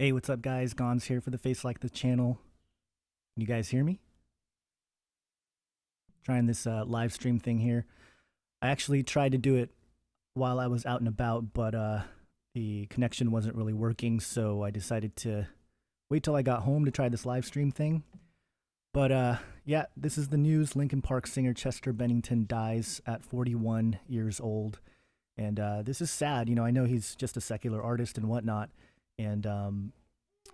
Hey, what's up, guys? Gonz here for the Face Like the channel. Can you guys hear me? Trying this live stream thing here. I actually tried to do it while I was out and about, but the connection wasn't really working, so I decided to wait till I got home to try this live stream thing. But yeah, this is the news. Linkin Park singer Chester Bennington dies at 41 years old. And this is sad. I know he's just a secular artist and whatnot. And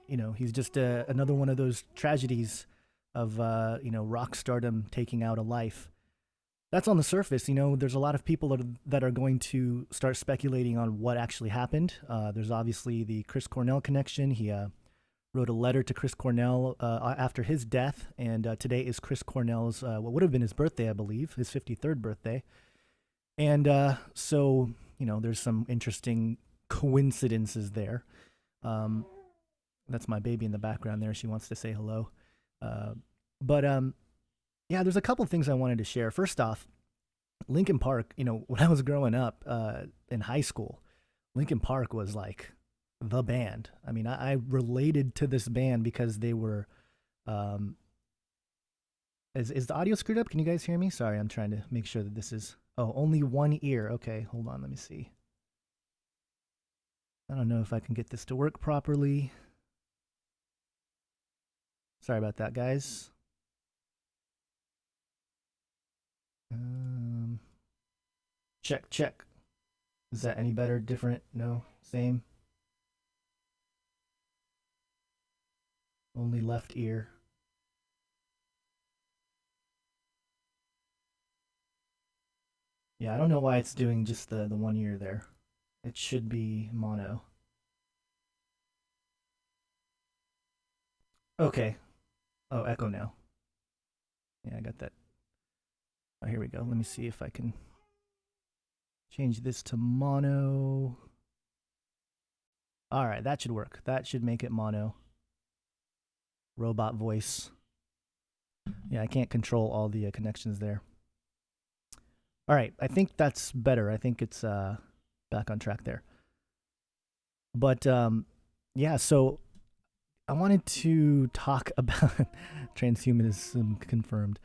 he's just another one of those tragedies of rock stardom taking out a life. That's on the surface. There's a lot of people that are going to start speculating on what actually happened. There's obviously the Chris Cornell connection. He wrote a letter to Chris Cornell after his death, and today is Chris Cornell's what would have been his birthday, I believe, his 53rd birthday. And so there's some interesting coincidences there. Um, that's my baby in the background there. She wants to say hello. Uh, but yeah, there's a couple things I wanted to share. First off, Linkin Park, when I was growing up in high school, Linkin Park was like the band. I mean, I related to this band because they were. Um, is the audio screwed up? Can you guys hear me? Sorry, I'm trying to make sure that this is. Oh, only one ear. Okay, hold on. Let me see. I don't know if I can get this to work properly. Sorry about that, guys. Um, check, check. Is that any better? Different? No? Same? Only left ear. Yeah, I don't know why it's doing just the one ear there. It should be mono. Okay. Oh, echo now. Yeah, I got that. Oh, here we go. Let me see if I can change this to mono. All right, that should work. That should make it mono. Robot voice. Yeah, I can't control all the connections there. All right, I think that's better. I think it's back on track there. But yeah, so I wanted to talk about transhumanism confirmed.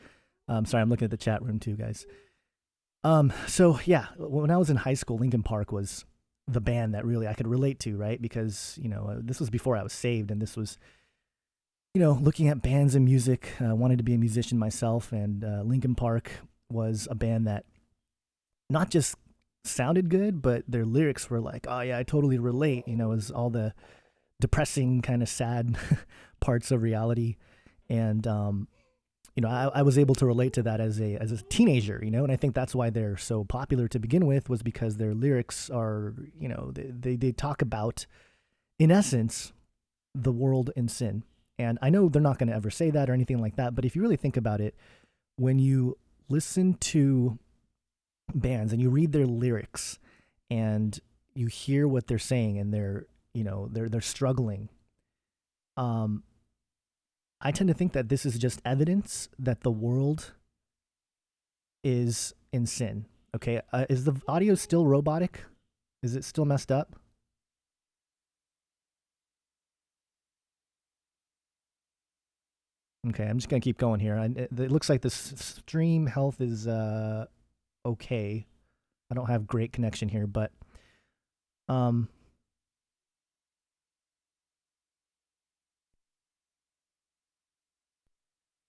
Sorry, I'm looking at the chat room too, guys. So yeah, when I was in high school, Linkin Park was the band that really I could relate to, right? Because this was before I was saved, and this was looking at bands and music. Wanted to be a musician myself, and Linkin Park was a band that not just sounded good, but their lyrics were like, oh yeah, I totally relate. It was all the depressing, kind of sad parts of reality, and I was able to relate to that as a teenager, and I think that's why they're so popular to begin with, was because their lyrics are, they talk about, in essence, the world and sin. And I know they're not going to ever say that or anything like that, but if you really think about it, when you listen to bands and you read their lyrics and you hear what they're saying, and they're struggling, um I tend to think that this is just evidence that the world is in sin. Okay, is the audio still robotic? Is it still messed up? Okay, I'm just gonna keep going here. It looks like the stream health is okay. I don't have great connection here, but um,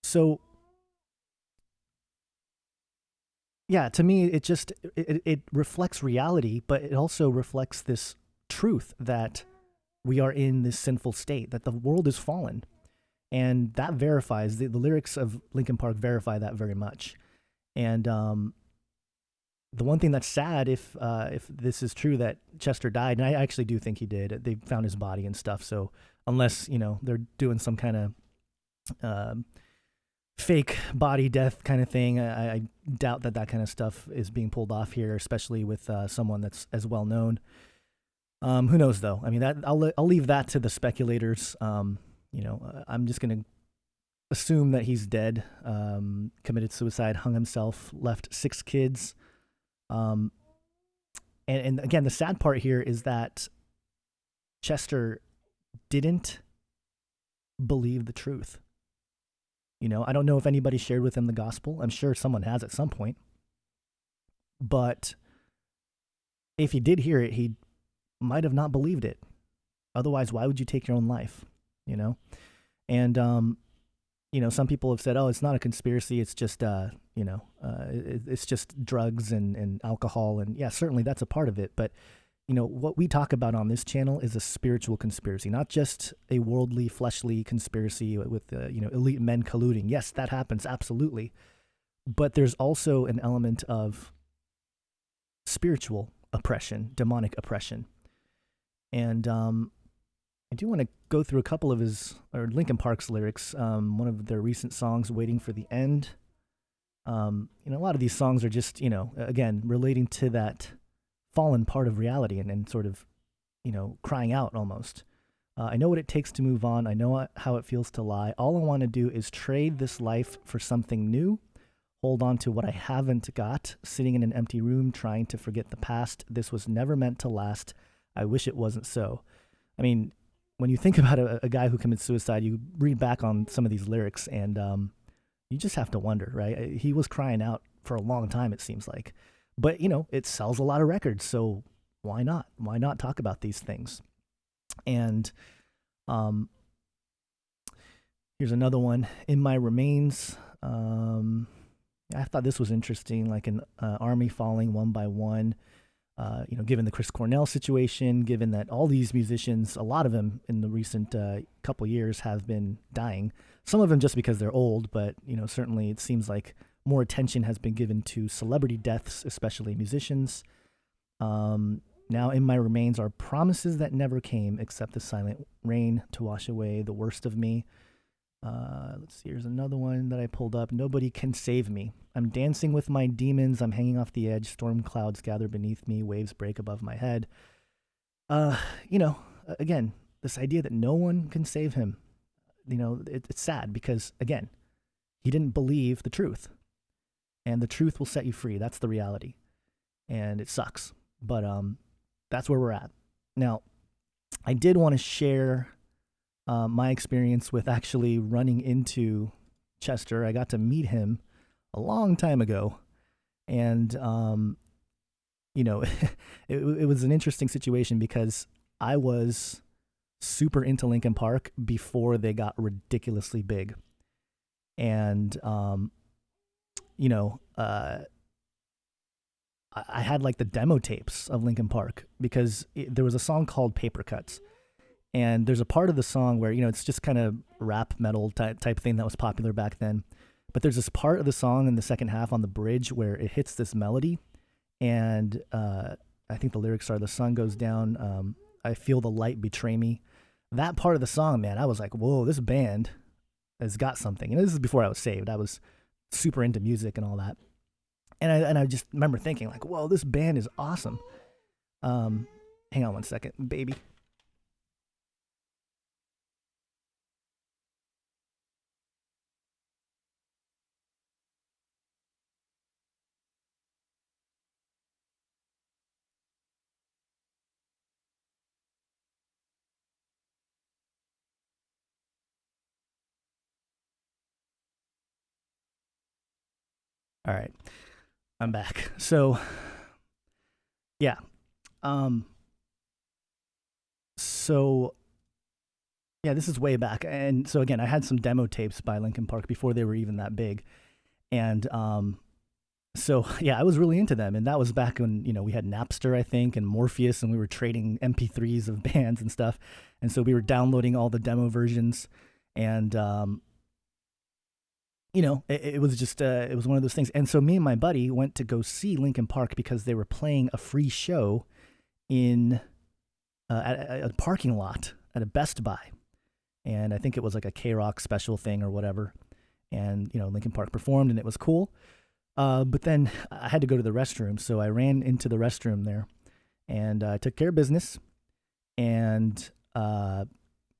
so yeah, to me, it reflects reality, but it also reflects this truth that we are in this sinful state, that the world is fallen, and that verifies the lyrics of Linkin Park verify that very much. And the one thing that's sad, if this is true that Chester died, and I actually do think he did. They found his body and stuff. So unless they're doing some kind of fake body death kind of thing, I doubt that kind of stuff is being pulled off here, especially with someone that's as well known. Who knows though? I mean, that I'll leave that to the speculators. I'm just gonna assume that he's dead, committed suicide, hung himself, left 6 kids. Um, and again, the sad part here is that Chester didn't believe the truth. I don't know if anybody shared with him the gospel. I'm sure someone has at some point. But if he did hear it, he might have not believed it. Otherwise, why would you take your own life? And some people have said, "Oh, it's not a conspiracy. It's just it's just drugs and alcohol." And yeah, certainly that's a part of it. But what we talk about on this channel is a spiritual conspiracy, not just a worldly, fleshly conspiracy with elite men colluding. Yes, that happens, absolutely. But there's also an element of spiritual oppression, demonic oppression. And I do want to go through a couple of Linkin Park's lyrics. One of their recent songs, "Waiting for the End." A lot of these songs are just, again, relating to that fallen part of reality and sort of, crying out almost. I know what it takes to move on. I know how it feels to lie. All I want to do is trade this life for something new. Hold on to what I haven't got. Sitting in an empty room, trying to forget the past. This was never meant to last. I wish it wasn't so. I mean, when you think about a guy who commits suicide, you read back on some of these lyrics and you just have to wonder, right? He was crying out for a long time, it seems like. But, it sells a lot of records, so why not? Why not talk about these things? And here's another one. "In my remains," I thought this was interesting, like an army falling one by one. Given the Chris Cornell situation, given that all these musicians, a lot of them in the recent couple years have been dying. Some of them just because they're old, but certainly it seems like more attention has been given to celebrity deaths, especially musicians. Now in my remains are promises that never came, except the silent rain to wash away the worst of me. Let's see, here's another one that I pulled up. "Nobody can save me. I'm dancing with my demons. I'm hanging off the edge. Storm clouds gather beneath me. Waves break above my head." Again, this idea that no one can save him, it's sad because, again, he didn't believe the truth. And the truth will set you free. That's the reality. And it sucks. But that's where we're at. Now, I did want to share my experience with actually running into Chester. I got to meet him a long time ago. And, it was an interesting situation because I was super into Linkin Park before they got ridiculously big. And, I had like the demo tapes of Linkin Park because there was a song called Paper Cuts. And there's a part of the song where, it's just kind of rap metal type thing that was popular back then. But there's this part of the song in the second half on the bridge where it hits this melody. And I think the lyrics are, "The sun goes down, I feel the light betray me." That part of the song, man, I was like, whoa, this band has got something. And this is before I was saved. I was super into music and all that. And I just remember thinking like, whoa, this band is awesome. Hang on one second, baby. All right, I'm back. So, yeah. This is way back. And so again, I had some demo tapes by Linkin Park before they were even that big. And I was really into them. And that was back when, we had Napster, I think, and Morpheus, and we were trading MP3s of bands and stuff. And so we were downloading all the demo versions. And, it was just, it was one of those things. And so me and my buddy went to go see Linkin Park because they were playing a free show in at a parking lot at a Best Buy. And I think it was like a K-Rock special thing or whatever. And, Linkin Park performed and it was cool. But then I had to go to the restroom. So I ran into the restroom there and I took care of business. And, I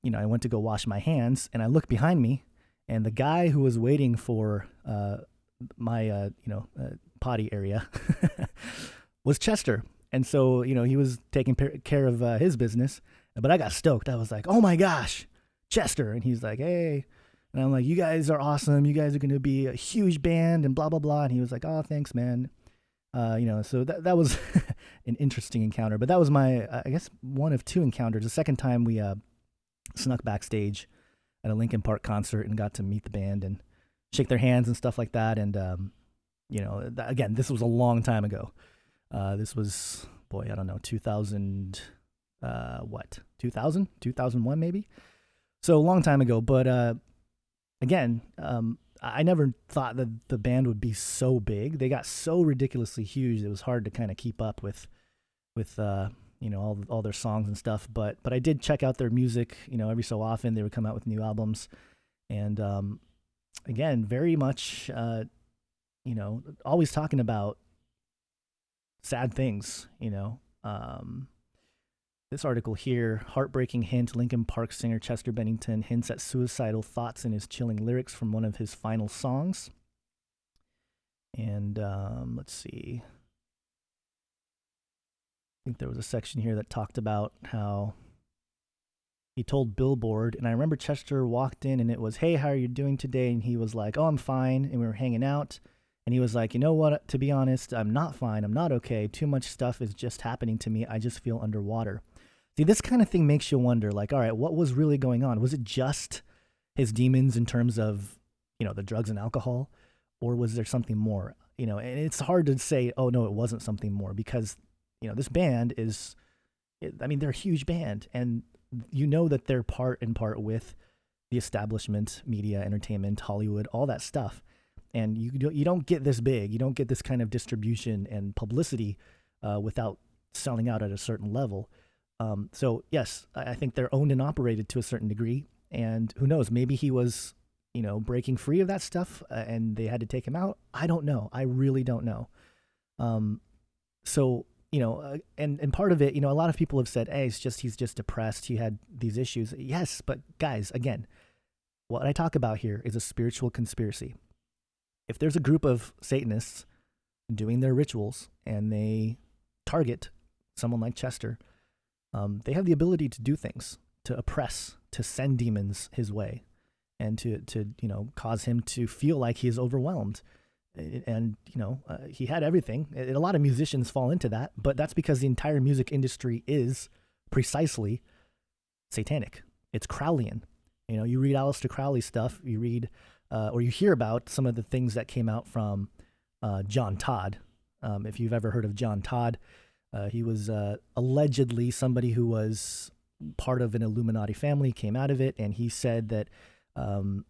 went to go wash my hands and I looked behind me. And the guy who was waiting for my, potty area was Chester. And so, he was taking care of his business. But I got stoked. I was like, oh my gosh, Chester. And he's like, hey. And I'm like, you guys are awesome. You guys are going to be a huge band and blah, blah, blah. And he was like, oh, thanks, man. So that was an interesting encounter. But that was my, I guess, one of two encounters. The second time we snuck backstage at a Linkin Park concert and got to meet the band and shake their hands and stuff like that. And, again, this was a long time ago. This was, boy, I don't know, 2000, 2001 maybe? So a long time ago. But again, I never thought that the band would be so big. They got so ridiculously huge. It was hard to kind of keep up with all their songs and stuff. But I did check out their music. Every so often they would come out with new albums, and again, very much, always talking about sad things. This article here, heartbreaking hint, Linkin Park singer Chester Bennington hints at suicidal thoughts in his chilling lyrics from one of his final songs. And let's see. I think there was a section here that talked about how he told Billboard, and I remember Chester walked in and it was, hey, how are you doing today? And he was like, oh, I'm fine. And we were hanging out. And he was like, you know what? To be honest, I'm not fine. I'm not okay. Too much stuff is just happening to me. I just feel underwater. See, this kind of thing makes you wonder, like, all right, what was really going on? Was it just his demons in terms of, the drugs and alcohol? Or was there something more? And it's hard to say, oh, no, it wasn't something more because, this band is, they're a huge band. And that they're part with the establishment, media, entertainment, Hollywood, all that stuff. And you don't get this big. You don't get this kind of distribution and publicity without selling out at a certain level. So yes, I think they're owned and operated to a certain degree, and who knows, maybe he was, breaking free of that stuff and they had to take him out. I don't know. I really don't know. So, and part of it, a lot of people have said, hey, he's just depressed. He had these issues. Yes. But guys, again, what I talk about here is a spiritual conspiracy. If there's a group of Satanists doing their rituals and they target someone like Chester, they have the ability to do things, to oppress, to send demons his way, and to cause him to feel like he is overwhelmed. And, he had everything. A lot of musicians fall into that, but that's because the entire music industry is precisely satanic. It's Crowleyan. You read Aleister Crowley stuff, you read, or you hear about some of the things that came out from John Todd. If you've ever heard of John Todd, he was allegedly somebody who was part of an Illuminati family, came out of it, and he said that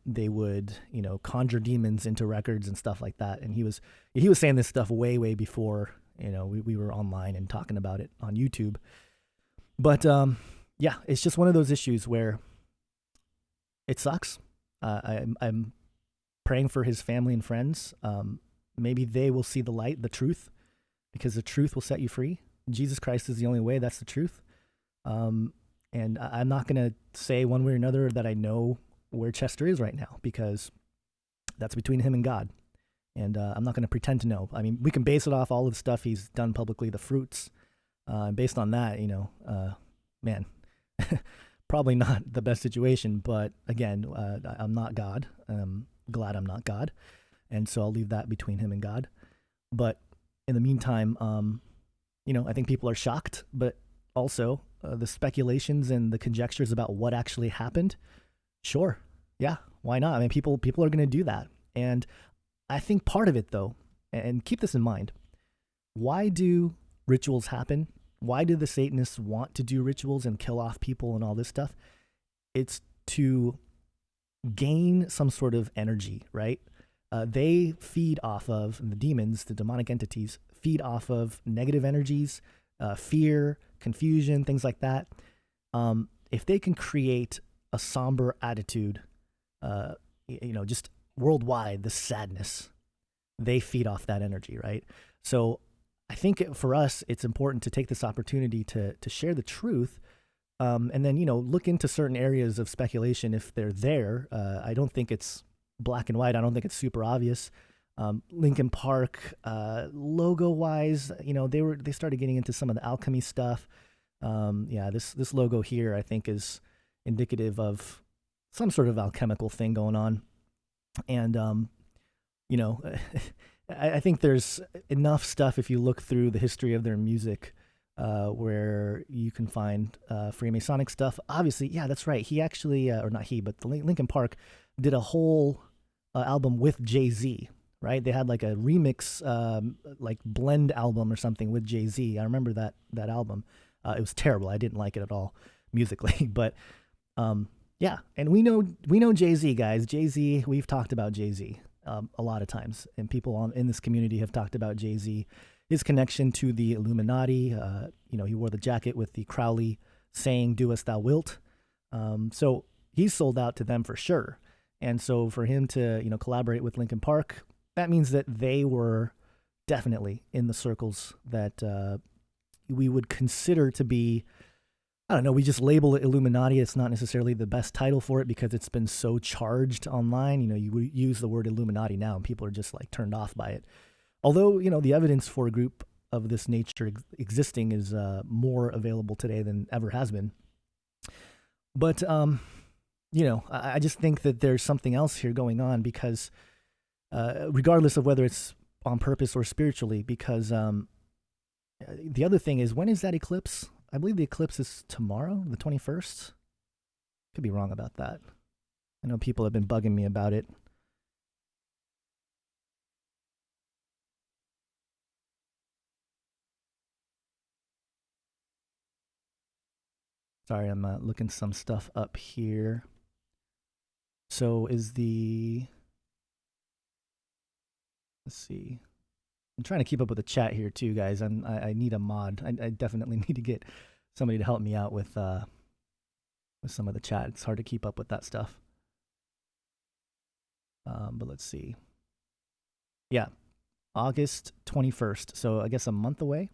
they would, conjure demons into records and stuff like that. And he was saying this stuff way, way before, we were online and talking about it on YouTube. But yeah, it's just one of those issues where it sucks. I'm praying for his family and friends. Maybe they will see the light, the truth, because the truth will set you free. Jesus Christ is the only way. That's the truth. And I'm not going to say one way or another that I know where Chester is right now, because that's between him and God. And I'm not going to pretend to know. I mean, we can base it off all of the stuff he's done publicly, the fruits. Based on that, man, probably not the best situation. But again, I'm not God. I'm glad I'm not God. And so I'll leave that between him and God. But in the meantime, I think people are shocked, but also the speculations and the conjectures about what actually happened. Sure. Yeah. Why not? I mean, people are going to do that. And I think part of it, though, and keep this in mind, why do rituals happen? Why do the Satanists want to do rituals and kill off people and all this stuff? It's to gain some sort of energy, right? They feed off of, and the demons, the demonic entities, feed off of negative energies, fear, confusion, things like that. If they can create a somber attitude, just worldwide, the sadness, they feed off that energy, right? So I think for us, it's important to take this opportunity to share the truth, and then, look into certain areas of speculation if they're there. I don't think it's black and white. I don't think it's super obvious. Linkin Park, logo-wise, they started getting into some of the alchemy stuff. Yeah, this logo here I think is indicative of some sort of alchemical thing going on, and you know, I think there's enough stuff if you look through the history of their music where you can find Freemasonic stuff. Obviously, yeah, that's right. He actually, or not he, but the Linkin Park did a whole album with Jay-Z, right? They had like a remix, like blend album or something with Jay-Z. I remember that album. It was terrible. I didn't like it at all musically, but yeah. And we know Jay-Z, guys. Jay-Z. We've talked about Jay-Z a lot of times, and people in this community have talked about Jay-Z. His connection to the Illuminati. He wore the jacket with the Crowley saying, "Do as thou wilt." So he's sold out to them for sure. And so for him to, collaborate with Linkin Park, that means that they were definitely in the circles that we would consider to be, I don't know, we just label it Illuminati. It's not necessarily the best title for it because it's been so charged online. You would use the word Illuminati now and people are just like turned off by it. Although, the evidence for a group of this nature existing is more available today than ever has been. But, I just think that there's something else here going on because regardless of whether it's on purpose or spiritually, because the other thing is, when is that eclipse? I believe the eclipse is tomorrow, the 21st. Could be wrong about that. I know people have been bugging me about it. Sorry, I'm looking some stuff up here. So let's see. I'm trying to keep up with the chat here too, guys. I need a mod. I definitely need to get somebody to help me out with some of the chat. It's hard to keep up with that stuff. But let's see. Yeah, August 21st. So I guess a month away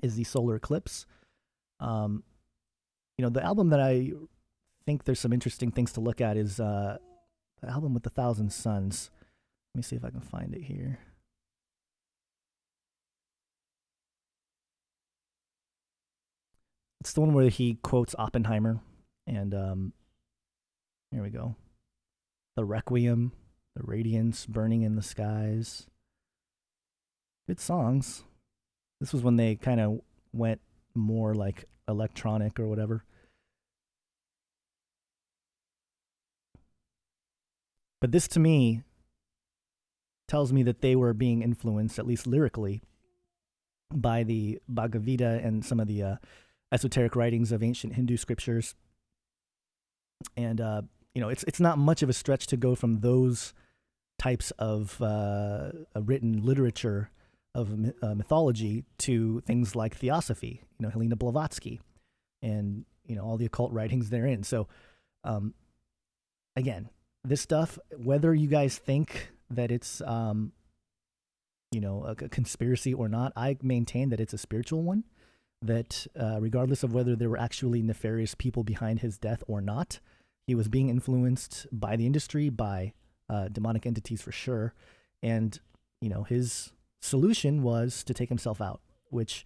is the solar eclipse. The album that I think there's some interesting things to look at is the album with 1,000 Suns. Let me see if I can find it here. It's the one where he quotes Oppenheimer, and here we go. The Requiem, the Radiance Burning in the Skies. Good songs. This was when they kind of went more like electronic or whatever. But this to me tells me that they were being influenced, at least lyrically, by the Bhagavad Gita and some of the esoteric writings of ancient Hindu scriptures. And, it's not much of a stretch to go from those types of written literature of mythology to things like Theosophy, Helena Blavatsky, and, all the occult writings therein. So, again, this stuff, whether you guys think that it's, a conspiracy or not, I maintain that it's a spiritual one, that regardless of whether there were actually nefarious people behind his death or not, he was being influenced by the industry, by demonic entities for sure. And, his solution was to take himself out, which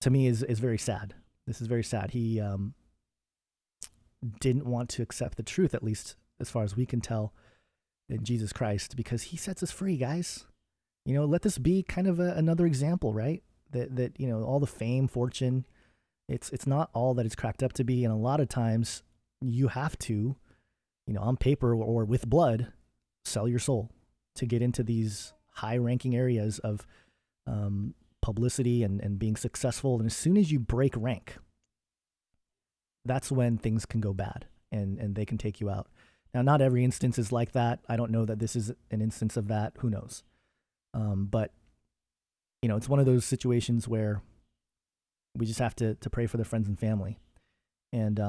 to me is very sad. This is very sad. He didn't want to accept the truth, at least as far as we can tell, in Jesus Christ, because he sets us free, guys. Let this be kind of another example, right? That all the fame, fortune, it's not all that it's cracked up to be. And a lot of times you have to, on paper or with blood, sell your soul to get into these high ranking areas of publicity and being successful. And as soon as you break rank, that's when things can go bad and they can take you out. Now, not every instance is like that. I don't know that this is an instance of that. Who knows? But, it's one of those situations where we just have to pray for their friends and family. And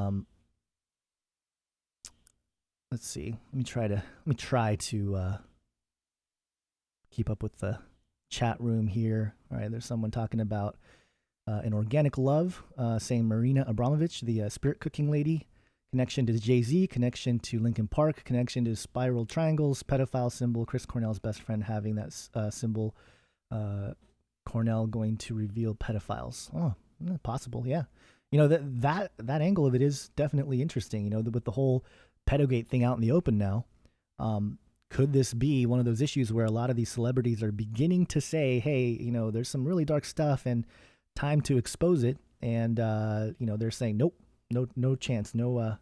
let's see. Let me try to keep up with the chat room here. All right, there's someone talking about an organic love, saying Marina Abramovich, the spirit cooking lady. Connection to Jay-Z, connection to Linkin Park, connection to spiral triangles, pedophile symbol, Chris Cornell's best friend having that symbol, Cornell going to reveal pedophiles. Oh, Possible, yeah. That angle of it is definitely interesting. With the whole pedogate thing out in the open now, could this be one of those issues where a lot of these celebrities are beginning to say, "Hey, there's some really dark stuff, and time to expose it," and they're saying, "Nope, no chance, no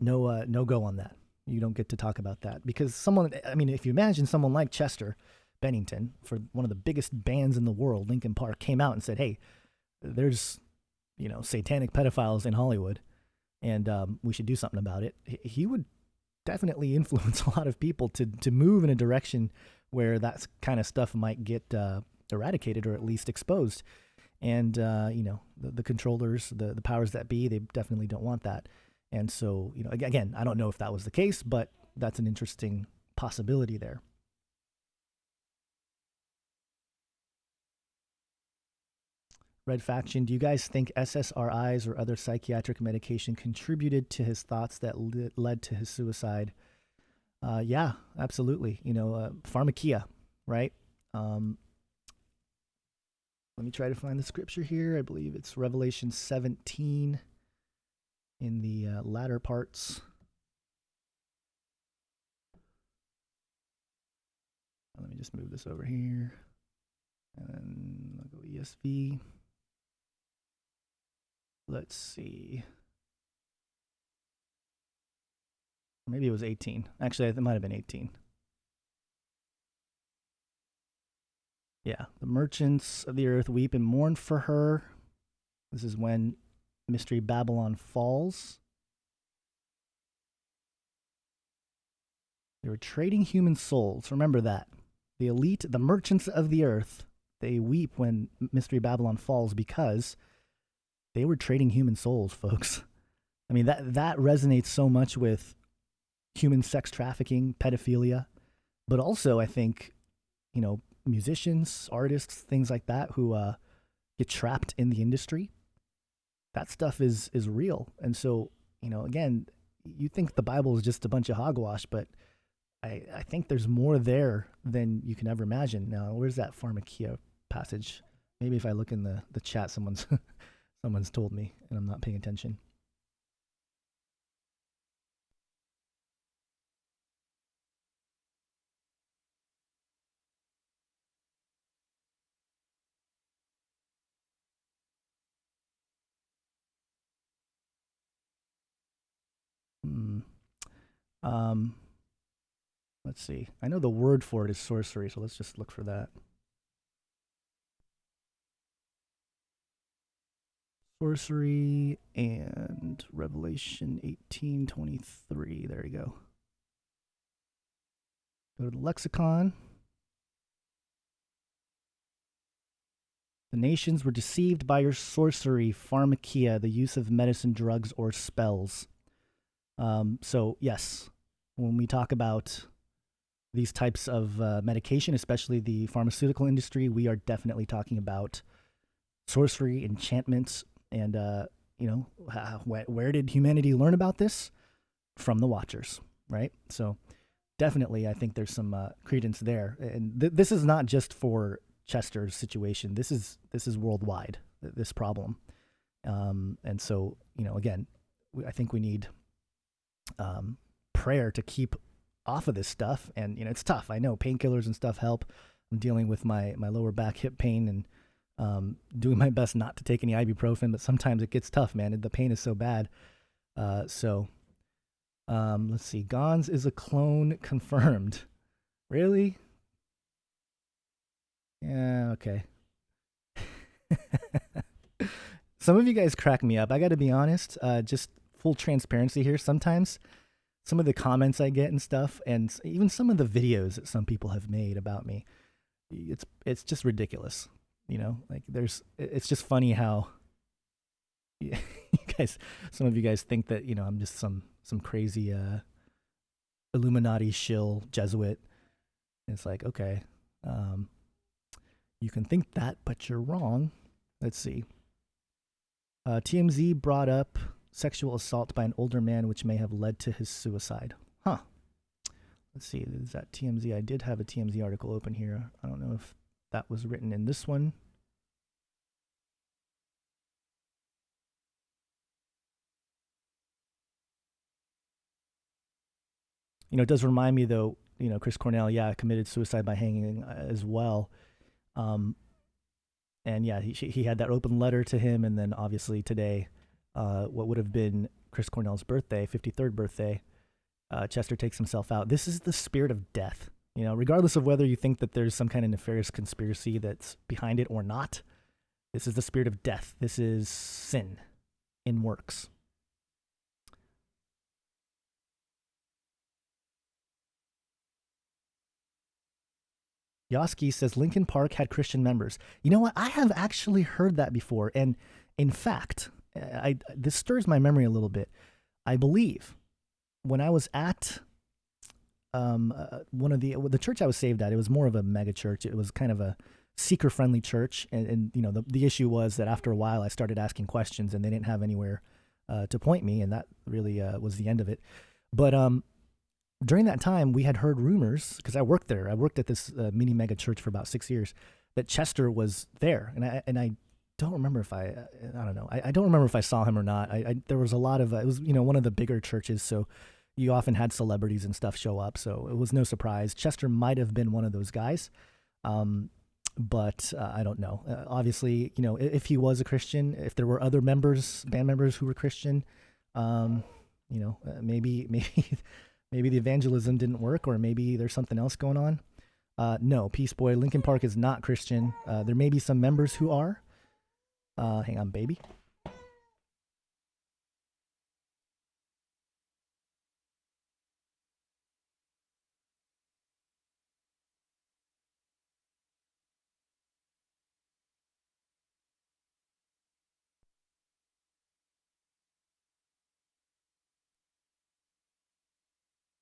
go on that. You don't get to talk about that." Because if you imagine someone like Chester Bennington, for one of the biggest bands in the world, Linkin Park, came out and said, "Hey, there's, satanic pedophiles in Hollywood, and we should do something about it." He would definitely influence a lot of people to move in a direction where that kind of stuff might get eradicated or at least exposed. And, the controllers, the powers that be, they definitely don't want that. And so, again, I don't know if that was the case, but that's an interesting possibility there. Red Faction, do you guys think SSRIs or other psychiatric medication contributed to his thoughts that led to his suicide? Yeah, absolutely. Pharmakia, right? Let me try to find the scripture here. I believe it's Revelation 17 in the latter parts. Let me just move this over here. And I'll go ESV. Let's see. Maybe it was 18. Actually, it might have been 18. Yeah. The merchants of the earth weep and mourn for her. This is when Mystery Babylon falls. They were trading human souls. Remember that. The elite, the merchants of the earth, they weep when Mystery Babylon falls because they were trading human souls, folks. I mean, that resonates so much with human sex trafficking, pedophilia, but also I think, musicians, artists, things like that who get trapped in the industry. That stuff is real. And so, again, you think the Bible is just a bunch of hogwash, but I think there's more there than you can ever imagine. Now, where's that Pharmakia passage? Maybe if I look in the chat, someone's told me and I'm not paying attention. Let's see. I know the word for it is sorcery, so let's just look for that. Sorcery and Revelation 18:23. There you go. Go to the lexicon. The nations were deceived by your sorcery, pharmakia, the use of medicine, drugs, or spells. So, yes, when we talk about these types of medication, especially the pharmaceutical industry, we are definitely talking about sorcery, enchantments, and, where did humanity learn about this? From the Watchers, right? So definitely, I think there's some credence there. And this is not just for Chester's situation. This is worldwide, this problem. And so, again, I think we need prayer to keep off of this stuff. And, it's tough. I know painkillers and stuff help. I'm dealing with my lower back hip pain and doing my best not to take any ibuprofen, but sometimes it gets tough, man. The pain is so bad. Let's see. Gons is a clone confirmed. Really? Yeah, okay. Some of you guys crack me up. I got to be honest. Just full transparency here. Sometimes some of the comments I get and stuff, and even some of the videos that some people have made about me, it's just ridiculous. It's just funny how some of you guys think that, I'm just some crazy Illuminati shill Jesuit. And it's like, okay, you can think that, but you're wrong. Let's see. TMZ brought up sexual assault by an older man, which may have led to his suicide. Huh. Let's see. Is that TMZ? I did have a TMZ article open here. I don't know if that was written in this one. It does remind me though. Chris Cornell, yeah, committed suicide by hanging as well. Um, and yeah, he had that open letter to him, and then obviously today, what would have been Chris Cornell's birthday, 53rd birthday, Chester takes himself out. This is the spirit of death. Regardless of whether you think that there's some kind of nefarious conspiracy that's behind it or not, this is the spirit of death. This is sin in works. Yoski says Linkin Park had Christian members. You know what? I have actually heard that before, and in fact, this stirs my memory a little bit. I believe when I was at one of the church I was saved at, it was more of a mega church. It was kind of a seeker friendly church, and the issue was that after a while I started asking questions, and they didn't have anywhere to point me, and that really was the end of it. But during that time, we had heard rumors, because I worked there. I worked at this mini mega church for about 6 years, that Chester was there, and I don't remember if I don't know. I don't remember if I saw him or not. There was a lot of it was one of the bigger churches, so you often had celebrities and stuff show up, so it was no surprise. Chester might have been one of those guys, but I don't know. Obviously, if he was a Christian, if there were other band members who were Christian, maybe the evangelism didn't work, or maybe there's something else going on. No, Peace Boy, Linkin Park is not Christian. There may be some members who are. Hang on, baby.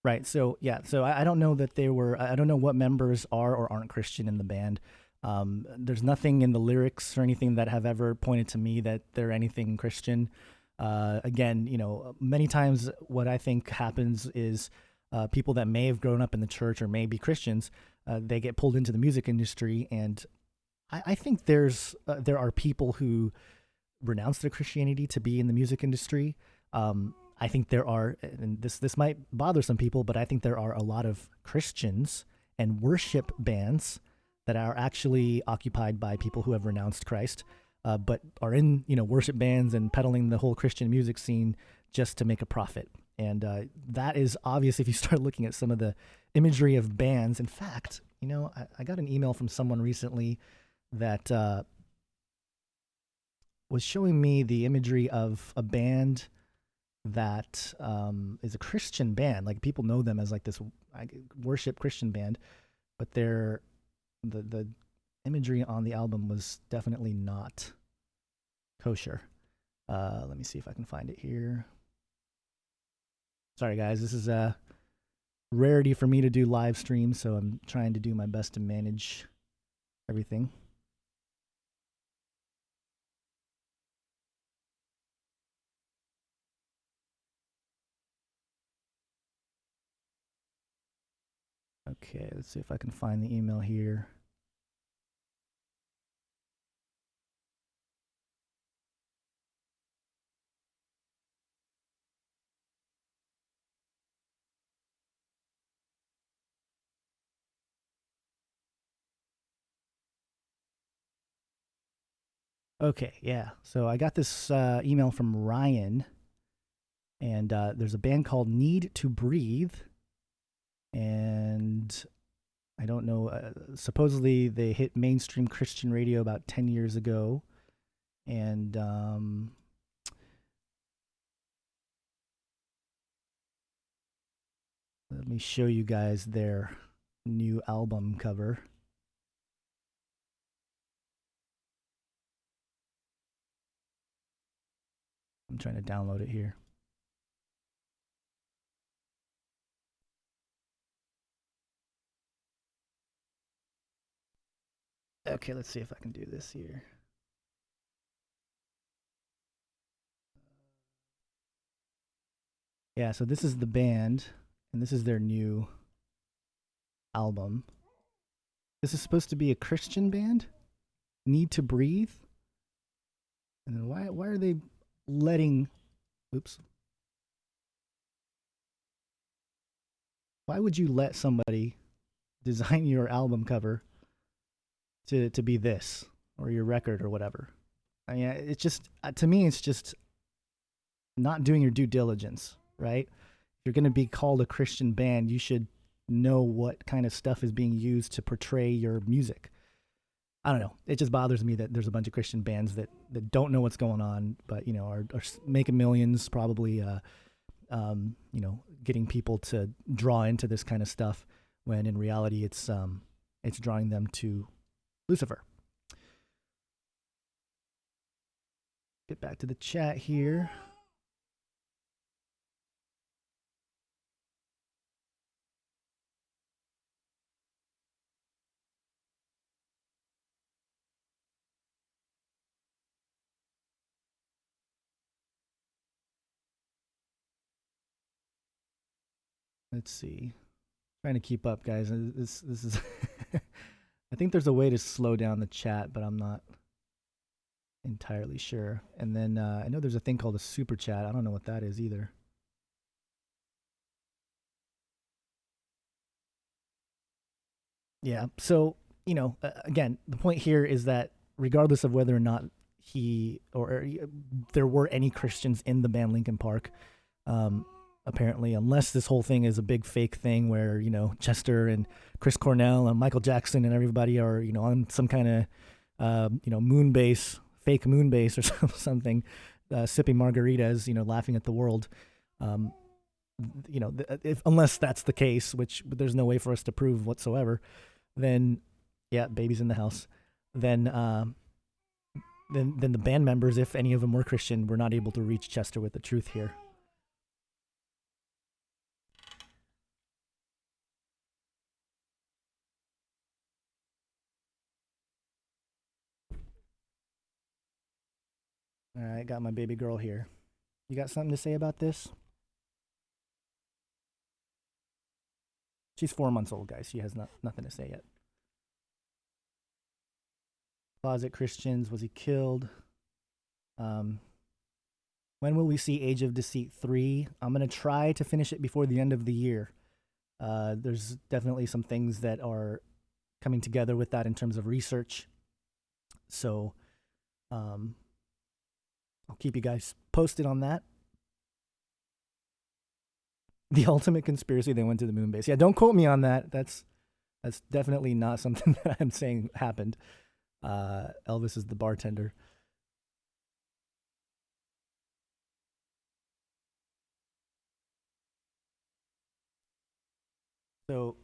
Right. So yeah. So I don't know that they were. I don't know what members are or aren't Christian in the band. There's nothing in the lyrics or anything that have ever pointed to me that they're anything Christian. Again, many times what I think happens is people that may have grown up in the church or may be Christians, they get pulled into the music industry, and I think there are people who renounce their Christianity to be in the music industry. I think there are, and this might bother some people, but I think there are a lot of Christians and worship bands that are actually occupied by people who have renounced Christ, but are in worship bands and peddling the whole Christian music scene just to make a profit. And that is obvious if you start looking at some of the imagery of bands. In fact, I got an email from someone recently that was showing me the imagery of a band that is a Christian band. Like, people know them as like this worship Christian band, but the imagery on the album was definitely not kosher. Let me see if I can find it here. Sorry guys, this is a rarity for me to do live streams, so I'm trying to do my best to manage everything. Okay, let's see if I can find the email here. Okay, yeah. So I got this email from Ryan, and there's a band called Need to Breathe, and I don't know. Supposedly they hit mainstream Christian radio about 10 years ago, and let me show you guys their new album cover. I'm trying to download it here. Okay, let's see if I can do this here. Yeah, so this is the band, and this is their new album. This is supposed to be a Christian band? Need to Breathe? And then why are they letting... Oops. why would you let somebody design your album cover to be this, or your record or whatever? I mean, it's just to me, it's just not doing your due diligence, right? If you're going to be called a Christian band, you should know what kind of stuff is being used to portray your music. I don't know. It just bothers me that there's a bunch of Christian bands that don't know what's going on, but are making millions, probably, getting people to draw into this kind of stuff, when in reality it's drawing them to Lucifer. Get back to the chat here. Let's see. Trying to keep up, guys. This is. I think there's a way to slow down the chat, but I'm not entirely sure. And then I know there's a thing called a super chat. I don't know what that is either. Yeah. So again, the point here is that regardless of whether or not he or there were any Christians in the band Linkin Park, apparently, unless this whole thing is a big fake thing where Chester and Chris Cornell and Michael Jackson and everybody are on some kind of moon base, fake moon base or something, sipping margaritas, laughing at the world. Unless that's the case, which there's no way for us to prove whatsoever, then yeah, baby's in the house. Then the band members, if any of them were Christian, were not able to reach Chester with the truth here. All right, got my baby girl here. You got something to say about this? She's 4 months old, guys. She has nothing to say yet. Closet Christians, was he killed? When will we see Age of Deceit 3? I'm going to try to finish it before the end of the year. There's definitely some things that are coming together with that in terms of research. So I'll keep you guys posted on that. The ultimate conspiracy, they went to the moon base. Yeah, don't quote me on that. That's definitely not something that I'm saying happened. Elvis is the bartender. So,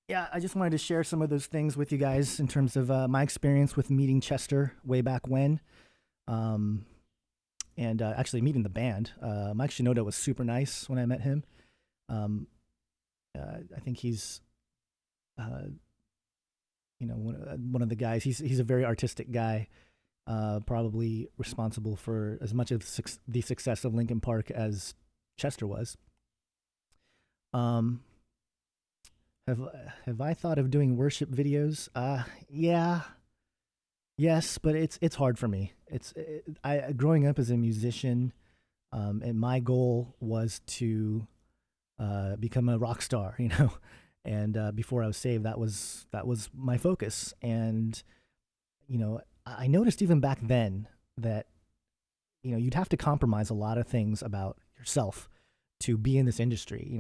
yeah, I just wanted to share some of those things with you guys in terms of my experience with meeting Chester way back when. And actually meeting the band. Mike Shinoda was super nice when I met him. I think he's, one of the guys. He's a very artistic guy, probably responsible for as much of the success of Linkin Park as Chester was. Have I thought of doing worship videos? Yeah. Yes, but it's hard for me. I growing up as a musician, and my goal was to become a rock star, and before I was saved, that was my focus. And I noticed even back then that you'd have to compromise a lot of things about yourself to be in this industry.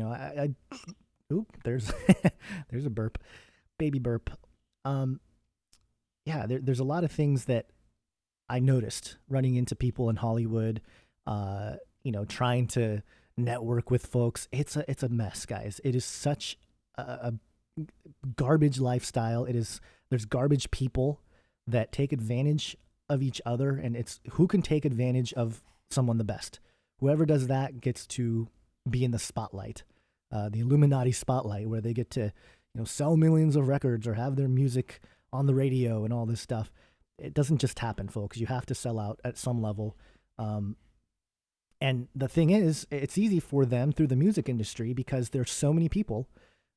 There's there's a burp, baby burp. Yeah, there's a lot of things that I noticed running into people in Hollywood, trying to network with folks. It's a mess, guys. It is such a garbage lifestyle. There's garbage people that take advantage of each other, and it's who can take advantage of someone the best. Whoever does that gets to be in the spotlight, the Illuminati spotlight, where they get to sell millions of records or have their music on the radio and all this stuff. It doesn't just happen, folks. You have to sell out at some level. And the thing is, it's easy for them through the music industry because there's so many people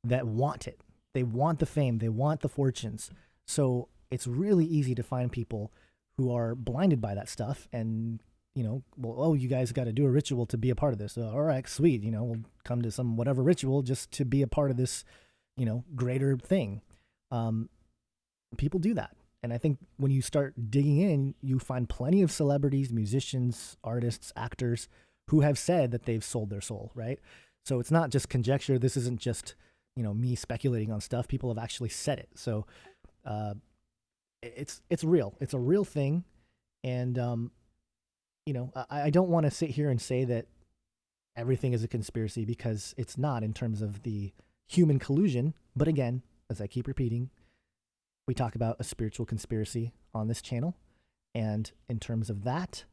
that want it. They want the fame. They want the fortunes. So it's really easy to find people who are blinded by that stuff and, well, oh, you guys got to do a ritual to be a part of this. All right, sweet. We'll come to some whatever ritual just to be a part of this, greater thing. People do that. And I think when you start digging in, you find plenty of celebrities, musicians, artists, actors who have said that they've sold their soul, right? So it's not just conjecture. This isn't just, me speculating on stuff. People have actually said it. So it's real. It's a real thing. And, I don't want to sit here and say that everything is a conspiracy, because it's not in terms of the human collusion. But again, as I keep repeating, we talk about a spiritual conspiracy on this channel. And in terms of that,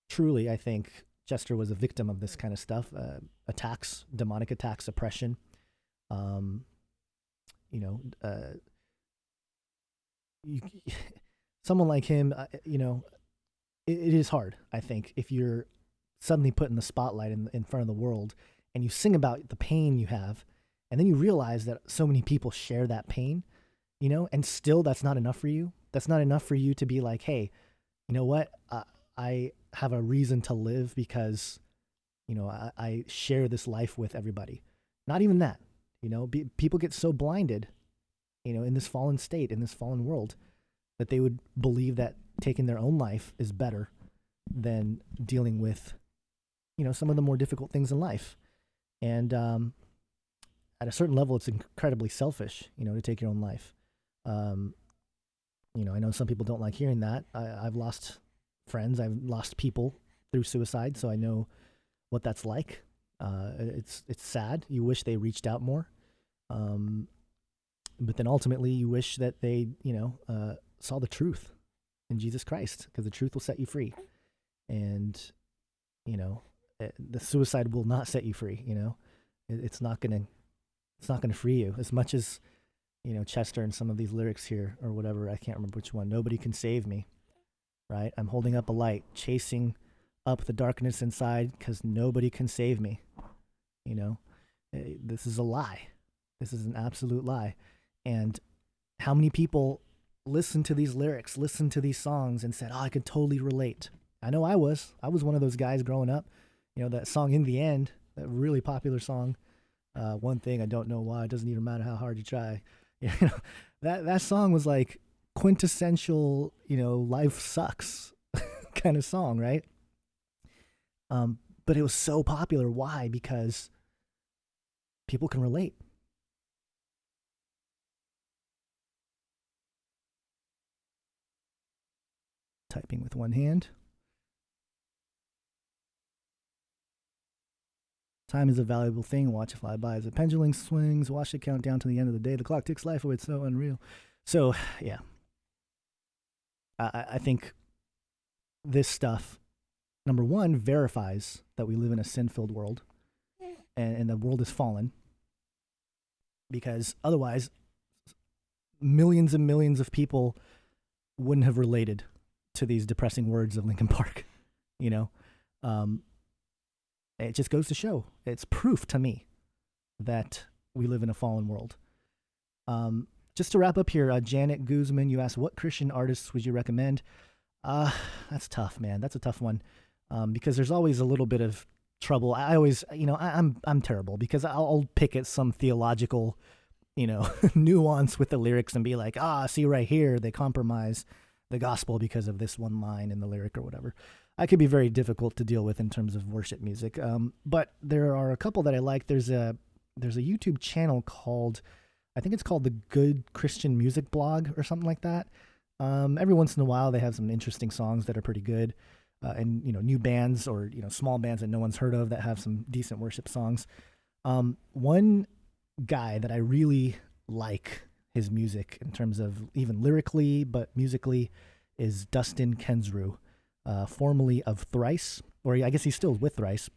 truly, I think Chester was a victim of this kind of stuff, attacks, demonic attacks, oppression. Someone like him, it is hard, I think, if you're suddenly put in the spotlight in front of the world and you sing about the pain you have, and then you realize that so many people share that pain, and still that's not enough for you. That's not enough for you to be like, hey, you know what? I have a reason to live because, I share this life with everybody. Not even that. People get so blinded, in this fallen state, in this fallen world, that they would believe that taking their own life is better than dealing with, some of the more difficult things in life. And at a certain level, it's incredibly selfish, to take your own life. I know some people don't like hearing that. I've lost friends. I've lost people through suicide, so I know what that's like. It's sad. You wish they reached out more. But then ultimately you wish that they, saw the truth in Jesus Christ, because the truth will set you free. And, the suicide will not set you free. It's not going to free you as much as, Chester and some of these lyrics here or whatever. I can't remember which one. Nobody can save me. Right? I'm holding up a light, chasing up the darkness inside, because nobody can save me. This is a lie. This is an absolute lie. And how many people listen to these lyrics, listen to these songs, and said, oh, I could totally relate. I know I was one of those guys growing up. That song In the End, that really popular song. One thing I don't know why, it doesn't even matter how hard you try. That song was like quintessential, life sucks kind of song, right? But it was so popular. Why? Because people can relate. Typing with one hand. Time is a valuable thing. Watch it fly by as the pendulum swings. Watch it count down to the end of the day. The clock ticks life away. It's so unreal. So, yeah. I think this stuff, number one, verifies that we live in a sin-filled world, and the world is fallen. Because otherwise, millions and millions of people wouldn't have related to these depressing words of Linkin Park. It just goes to show, it's proof to me that we live in a fallen world. Just to wrap up here, Janet Guzman, you asked, what Christian artists would you recommend? That's tough, man. That's a tough one, because there's always a little bit of trouble. I always, I'm terrible, because I'll pick at some theological, nuance with the lyrics and be like, see right here, they compromise the gospel because of this one line in the lyric or whatever. I could be very difficult to deal with in terms of worship music. But there are a couple that I like. There's a YouTube channel called, I think it's called the Good Christian Music Blog or something like that. Every once in a while they have some interesting songs that are pretty good. And new bands or small bands that no one's heard of that have some decent worship songs. One guy that I really like his music in terms of even lyrically but musically is Dustin Kensrue, formerly of Thrice, or I guess he's still with Thrice.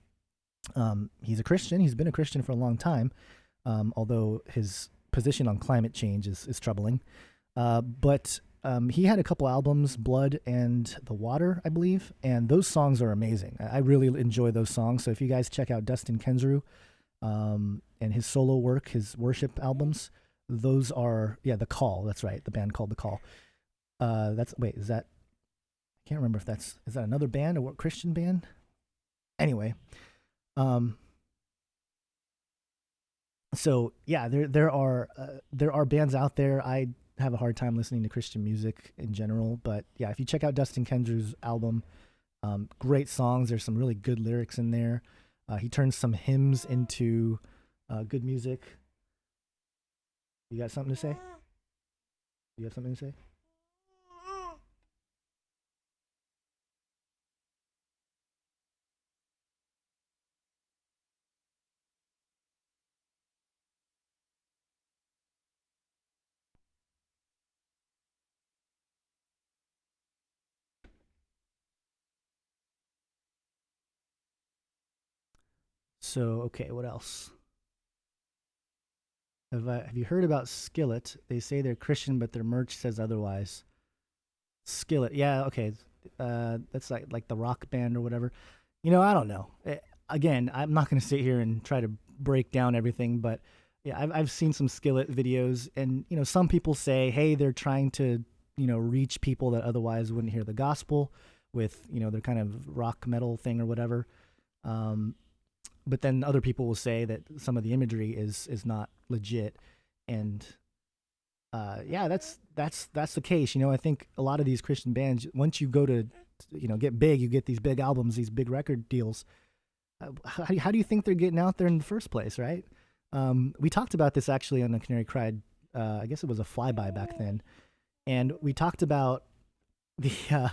He's a Christian. He's been a Christian for a long time, although his position on climate change is troubling. But he had a couple albums, Blood and The Water, I believe, and those songs are amazing. I really enjoy those songs. So if you guys check out Dustin Kensrue and his solo work, his worship albums, those are, The Call. That's right, the band called The Call. Is that? can't remember if is that another band or what Christian band? Anyway, um, so yeah, there are bands out there. I have a hard time listening to Christian music in general, but yeah, if you check out Dustin Kendrew's album, great songs. There's some really good lyrics in there. He turns some hymns into good music. You got something to say? You have something to say? So okay, what else? Have you heard about Skillet? They say they're Christian, but their merch says otherwise. Skillet, yeah, okay. That's like the rock band or whatever. I don't know. Again, I'm not going to sit here and try to break down everything, but yeah, I've seen some Skillet videos, and some people say, hey, they're trying to reach people that otherwise wouldn't hear the gospel with their kind of rock metal thing or whatever. Um, but then other people will say that some of the imagery is not legit, and yeah, that's the case. I think a lot of these Christian bands, once you go to get big, you get these big albums, these big record deals. How do you think they're getting out there in the first place, right? We talked about this actually on the Canary Cried. I guess it was a flyby back then, and we talked about the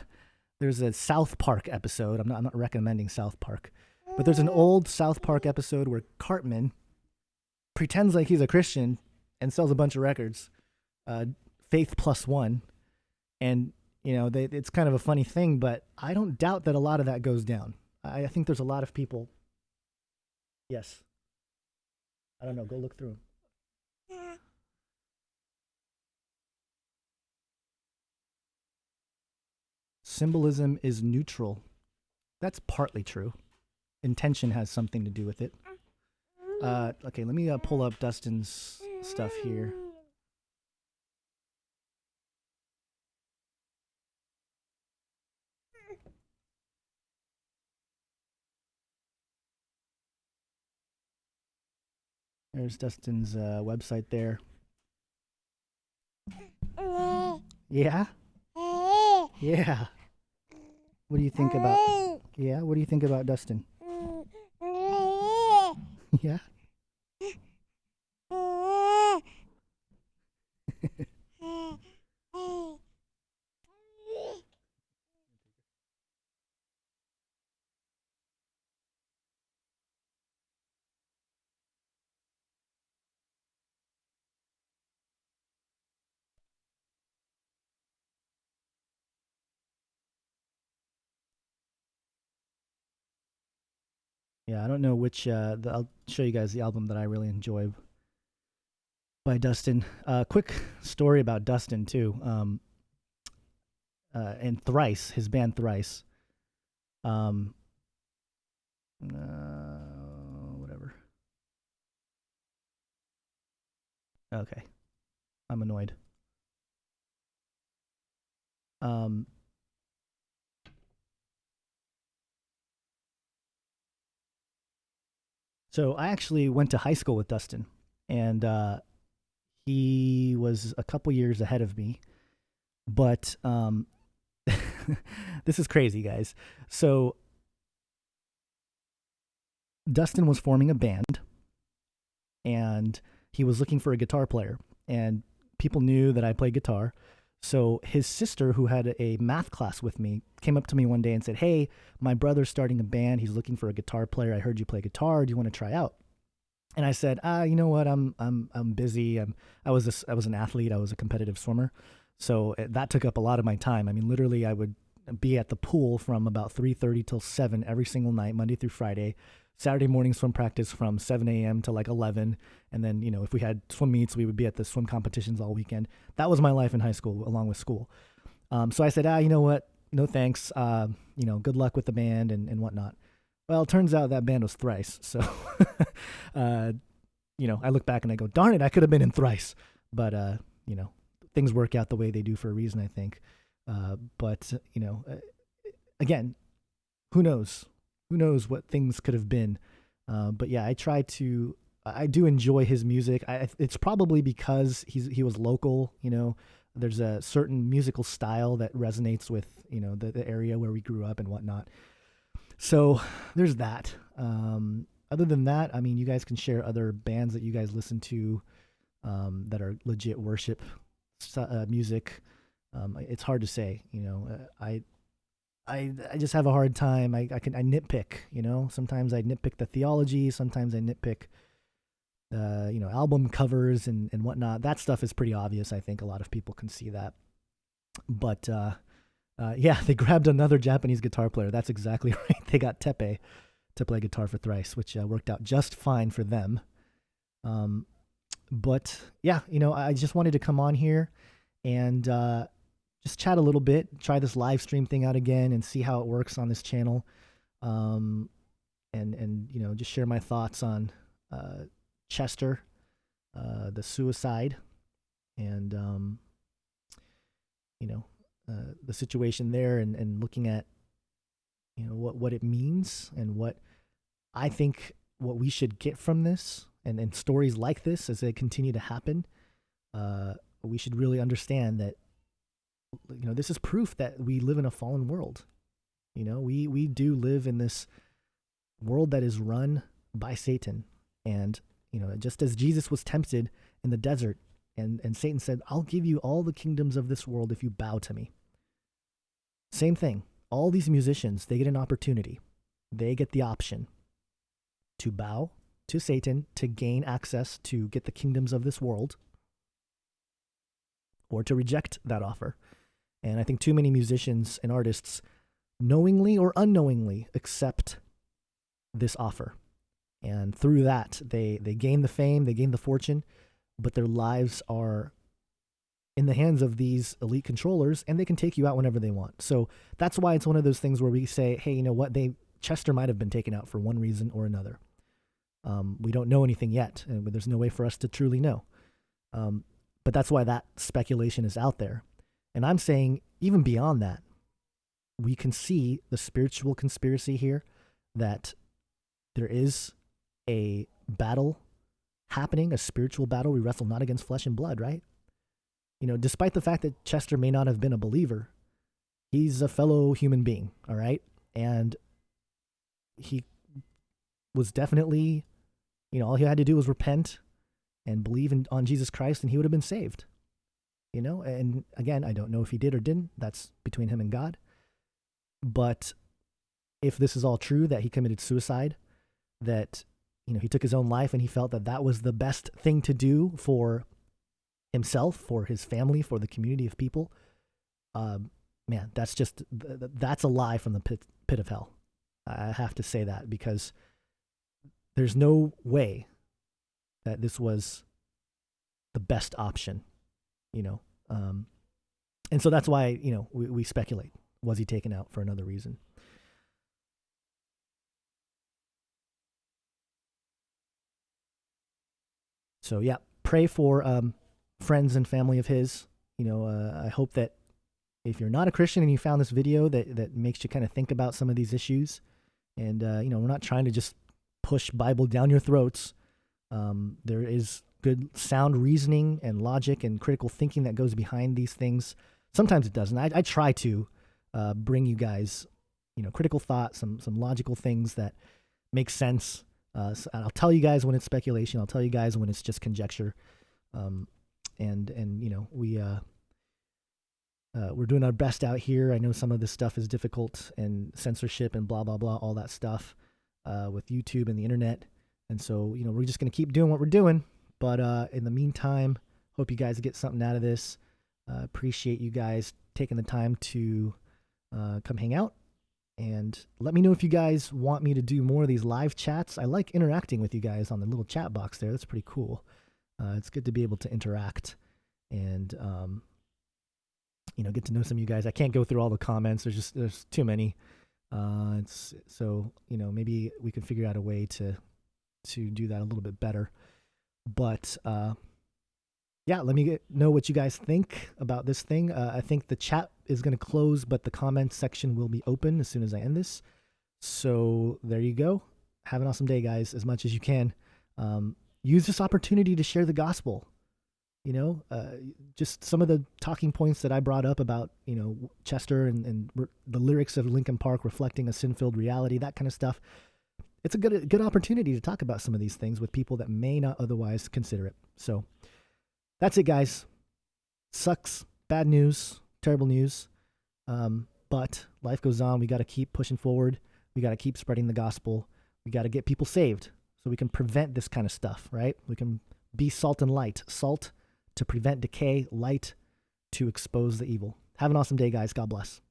there's a South Park episode. I'm not recommending South Park, but there's an old South Park episode where Cartman pretends like he's a Christian and sells a bunch of records, Faith Plus One, and it's kind of a funny thing, but I don't doubt that a lot of that goes down. I think there's a lot of people. Yes, I don't know. Go look through them. Symbolism is neutral. That's partly true. Intention has something to do with it. Okay, let me pull up Dustin's stuff here. There's Dustin's website there. Yeah? Yeah. What do you think about? Yeah, what do you think about Dustin? Yeah? Yeah, I don't know which. I'll show you guys the album that I really enjoy by Dustin. Quick story about Dustin too. And Thrice, his band Thrice. Um, Whatever. Okay, I'm annoyed. Um, so I actually went to high school with Dustin, and he was a couple years ahead of me. But this is crazy, guys. So Dustin was forming a band, and he was looking for a guitar player, and people knew that I played guitar. So his sister, who had a math class with me, came up to me one day and said, "Hey, my brother's starting a band. He's looking for a guitar player. I heard you play guitar. Do you want to try out?" And I said, you know what? I'm busy. I was an athlete. I was a competitive swimmer, so that took up a lot of my time. I mean, literally, I would be at the pool from about 3:30 till 7 every single night, Monday through Friday. Saturday morning swim practice from 7 a.m. to like 11. And then, if we had swim meets, we would be at the swim competitions all weekend. That was my life in high school, along with school. So I said, you know what? No thanks. Good luck with the band and whatnot. Well, it turns out that band was Thrice. So, I look back and I go, darn it, I could have been in Thrice. But, things work out the way they do for a reason, I think. But again, who knows? Who knows what things could have been? But yeah, I do enjoy his music. It's probably because he was local. There's a certain musical style that resonates with the area where we grew up and whatnot. So there's that. Other than that, I mean, you guys can share other bands that you guys listen to that are legit worship music. It's hard to say. I just have a hard time. I nitpick. Sometimes I nitpick the theology. Sometimes I nitpick album covers and whatnot. That stuff is pretty obvious. I think a lot of people can see that. But yeah, they grabbed another Japanese guitar player. That's exactly right. They got Tepe to play guitar for Thrice, which worked out just fine for them. But yeah, I just wanted to come on here and just chat a little bit, try this live stream thing out again and see how it works on this channel. And just share my thoughts on Chester, the suicide, and the situation there, and looking at what it means and what I think what we should get from this, and stories like this as they continue to happen. We should really understand that this is proof that we live in a fallen world. We do live in this world that is run by Satan, and just as Jesus was tempted in the desert, and Satan said, "I'll give you all the kingdoms of this world if you bow to me." Same thing. All these musicians, they get an opportunity. They get the option to bow to Satan to gain access to get the kingdoms of this world, or to reject that offer. And I think too many musicians and artists knowingly or unknowingly accept this offer. And through that, they gain the fame, they gain the fortune, but their lives are in the hands of these elite controllers, and they can take you out whenever they want. So that's why it's one of those things where we say, hey, you know what? Chester might have been taken out for one reason or another. We don't know anything yet, and there's no way for us to truly know. But that's why that speculation is out there. And I'm saying, even beyond that, we can see the spiritual conspiracy here, that there is a battle happening, a spiritual battle. We wrestle not against flesh and blood, right? Despite the fact that Chester may not have been a believer, he's a fellow human being, all right? And he was definitely, all he had to do was repent and believe on Jesus Christ, and he would have been saved. And again, I don't know if he did or didn't. That's between him and God. But if this is all true, that he committed suicide, that he took his own life, and he felt that that was the best thing to do for himself, for his family, for the community of people, man, that's a lie from the pit of hell. I have to say that, because there's no way that this was the best option, and so that's why we speculate. Was he taken out for another reason? So yeah, pray for friends and family of his. I hope that if you're not a Christian and you found this video, that makes you kind of think about some of these issues. And we're not trying to just push Bible down your throats. There is good sound reasoning and logic and critical thinking that goes behind these things. Sometimes it doesn't. I try to bring you guys, critical thought, some logical things that make sense. So I'll tell you guys when it's speculation. I'll tell you guys when it's just conjecture. We're doing our best out here. I know some of this stuff is difficult, and censorship and blah, blah, blah, all that stuff with YouTube and the internet. And so, we're just going to keep doing what we're doing. But in the meantime, hope you guys get something out of this. Appreciate you guys taking the time to come hang out. And let me know if you guys want me to do more of these live chats. I like interacting with you guys on the little chat box there. That's pretty cool. It's good to be able to interact and, get to know some of you guys. I can't go through all the comments. There's too many. Maybe we can figure out a way to do that a little bit better. But, yeah, let me know what you guys think about this thing. I think the chat is going to close, but the comments section will be open as soon as I end this. So there you go. Have an awesome day, guys, as much as you can. Use this opportunity to share the gospel. You know, just some of the talking points that I brought up about, you know, Chester and the lyrics of Linkin Park reflecting a sin-filled reality, that kind of stuff. It's a good opportunity to talk about some of these things with people that may not otherwise consider it. So that's it, guys. Sucks. Bad news. Terrible news. But life goes on. We got to keep pushing forward. We got to keep spreading the gospel. We got to get people saved so we can prevent this kind of stuff, right? We can be salt and light. Salt to prevent decay, light to expose the evil. Have an awesome day, guys. God bless.